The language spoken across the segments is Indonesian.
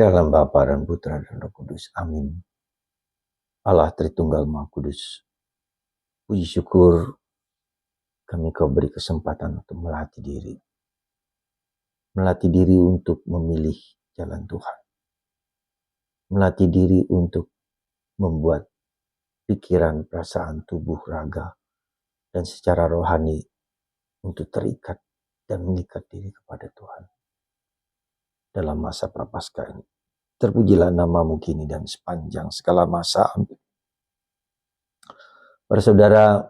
Dalam Bapa dan Putra dan Roh Kudus. Amin. Allah Tritunggal Maha Kudus. Puji syukur kami kau beri kesempatan untuk melatih diri. Melatih diri untuk memilih jalan Tuhan. Melatih diri untuk membuat pikiran, perasaan, tubuh, raga, dan secara rohani untuk terikat dan mengikat diri kepada Tuhan. Dalam masa Prapaskah ini. Terpujilah namamu kini dan sepanjang segala masa. Amin. Para saudara,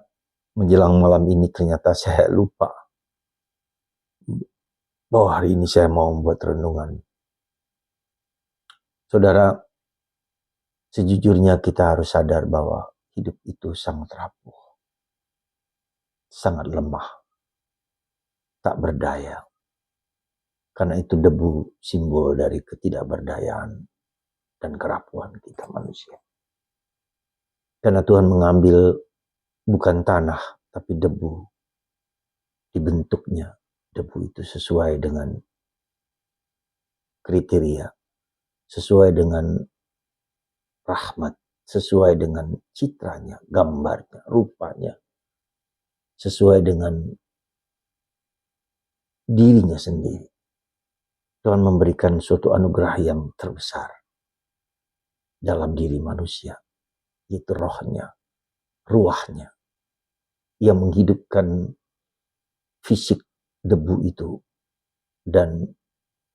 menjelang malam ini ternyata saya lupa bahwa hari ini saya mau membuat renungan. Saudara, sejujurnya kita harus sadar bahwa hidup itu sangat rapuh, sangat lemah, tak berdaya. Karena itu debu simbol dari ketidakberdayaan dan kerapuhan kita manusia. Karena Tuhan mengambil bukan tanah, tapi debu. Dibentuknya debu itu sesuai dengan kriteria, sesuai dengan rahmat, sesuai dengan citranya, gambarnya, rupanya, sesuai dengan dirinya sendiri. Tuhan memberikan suatu anugerah yang terbesar dalam diri manusia, yaitu rohnya, ruahnya, yang menghidupkan fisik debu itu dan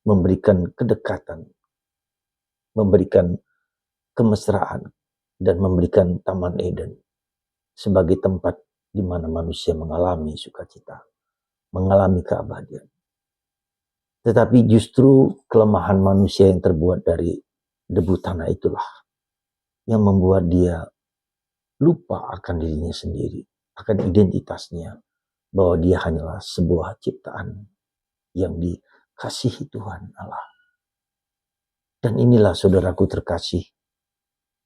memberikan kedekatan, memberikan kemesraan, dan memberikan Taman Eden sebagai tempat di mana manusia mengalami sukacita, mengalami keabadian. Tetapi justru kelemahan manusia yang terbuat dari debu tanah itulah yang membuat dia lupa akan dirinya sendiri, akan identitasnya, bahwa dia hanyalah sebuah ciptaan yang dikasihi Tuhan Allah. Dan inilah saudaraku terkasih,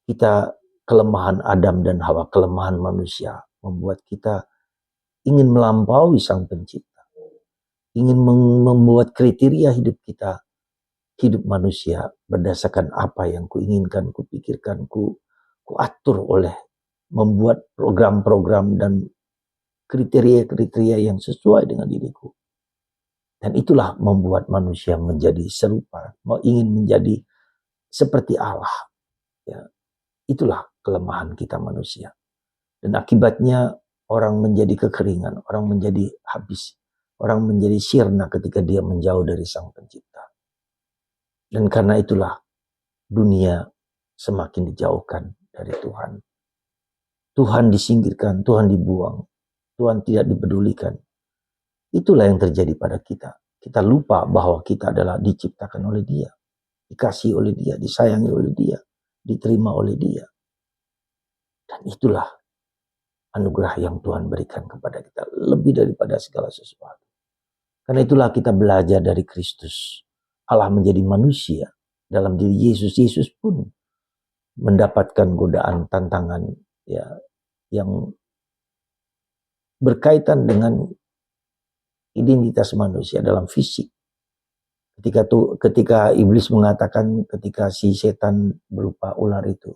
kita kelemahan Adam dan Hawa, kelemahan manusia membuat kita ingin melampaui Sang Pencipta, ingin membuat kriteria hidup kita, hidup manusia berdasarkan apa yang kuinginkan, kupikirkan, kuatur oleh membuat program-program dan kriteria-kriteria yang sesuai dengan diriku. Dan itulah membuat manusia menjadi serupa, ingin menjadi seperti Allah. Ya, itulah kelemahan kita manusia. Dan akibatnya orang menjadi kekeringan, orang menjadi habis, orang menjadi sirna ketika dia menjauh dari Sang Pencipta. Dan karena itulah dunia semakin dijauhkan dari Tuhan. Tuhan disingkirkan, Tuhan dibuang, Tuhan tidak dipedulikan. Itulah yang terjadi pada kita. Kita lupa bahwa kita adalah diciptakan oleh Dia, dikasihi oleh Dia, disayangi oleh Dia, diterima oleh Dia. Dan itulah anugerah yang Tuhan berikan kepada kita lebih daripada segala sesuatu. Karena itulah kita belajar dari Kristus. Allah menjadi manusia dalam diri Yesus. Yesus pun mendapatkan godaan, tantangan ya yang berkaitan dengan identitas manusia dalam fisik. Ketika iblis mengatakan, ketika si setan berupa ular itu,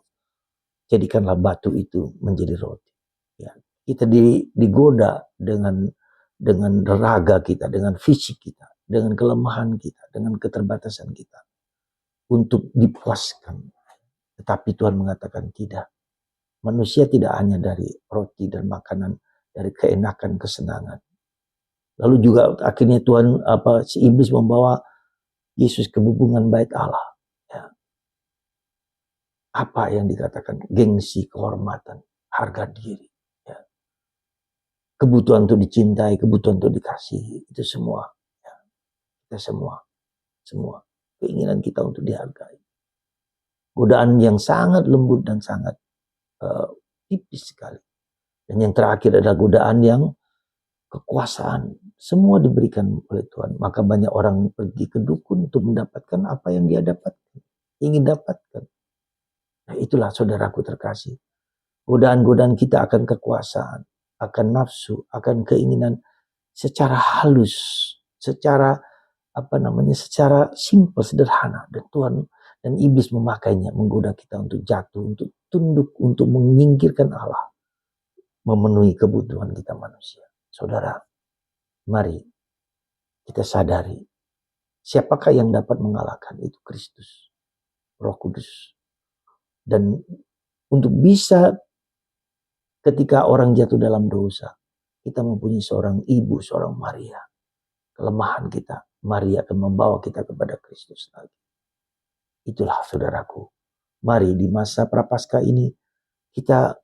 jadikanlah batu itu menjadi roti. Ya, kita digoda dengan raga kita, dengan fisik kita, dengan kelemahan kita, dengan keterbatasan kita untuk dipuaskan. Tetapi Tuhan mengatakan tidak. Manusia tidak hanya dari roti dan makanan, dari keenakan, kesenangan. Lalu juga akhirnya si iblis membawa Yesus ke hubungan bait Allah. Ya. Apa yang dikatakan? Gengsi, kehormatan, harga diri. Ya. Kebutuhan untuk dicintai, kebutuhan untuk dikasihi. Itu semua. Ya. Kita semua. Keinginan kita untuk dihargai. Godaan yang sangat lembut dan sangat tipis sekali. Dan yang terakhir adalah godaan yang kekuasaan. Semua diberikan oleh Tuhan. Maka banyak orang pergi ke dukun untuk mendapatkan apa yang dia dapatkan, ingin dapatkan. Nah, itulah saudaraku terkasih. Godaan-godaan kita akan kekuasaan, akan nafsu, akan keinginan secara halus, secara secara simpel, sederhana. Dan Tuhan Dan iblis memakainya, menggoda kita untuk jatuh, untuk tunduk, untuk menyingkirkan Allah, memenuhi kebutuhan kita manusia. Saudara, mari kita sadari, siapakah yang dapat mengalahkan? Itu Kristus, Roh Kudus. Dan untuk bisa ketika orang jatuh dalam dosa, kita mempunyai seorang ibu, seorang Maria. Kelemahan kita, Maria akan membawa kita kepada Kristus lagi. Itulah saudaraku. Mari di masa Prapaskah ini kita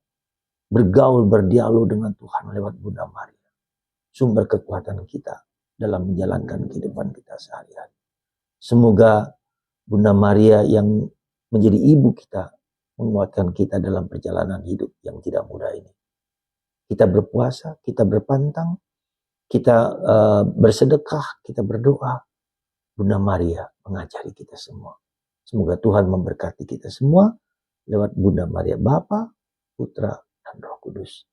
bergaul, berdialog dengan Tuhan lewat Bunda Maria. Sumber kekuatan kita dalam menjalankan kehidupan kita sehari-hari. Semoga Bunda Maria yang menjadi ibu kita menguatkan kita dalam perjalanan hidup yang tidak mudah ini. Kita berpuasa, kita berpantang, kita bersedekah, kita berdoa. Bunda Maria mengajari kita semua. Semoga Tuhan memberkati kita semua lewat Bunda Maria Bapa, Putra, dan Roh Kudus.